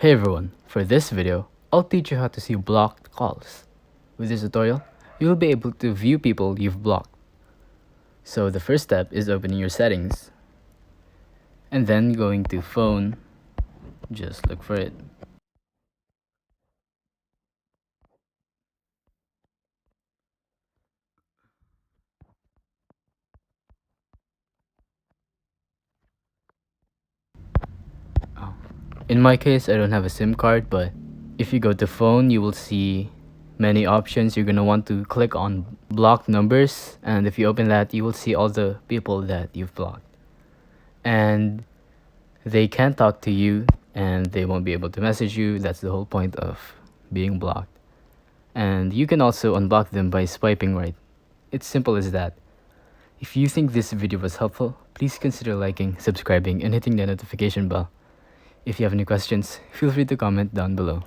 Hey everyone, for this video, I'll teach you how to see blocked calls. With this tutorial, you'll be able to view people you've blocked. So the first step is opening your settings, and then going to phone, just look for it. Oh. In my case, I don't have a SIM card, but if you go to phone, you will see many options. You're gonna want to click on blocked numbers, and if you open that, you will see all the people that you've blocked. And they can't talk to you, and they won't be able to message you. That's the whole point of being blocked. And you can also unblock them by swiping right. It's simple as that. If you think this video was helpful, please consider liking, subscribing, and hitting the notification bell. If you have any questions, feel free to comment down below.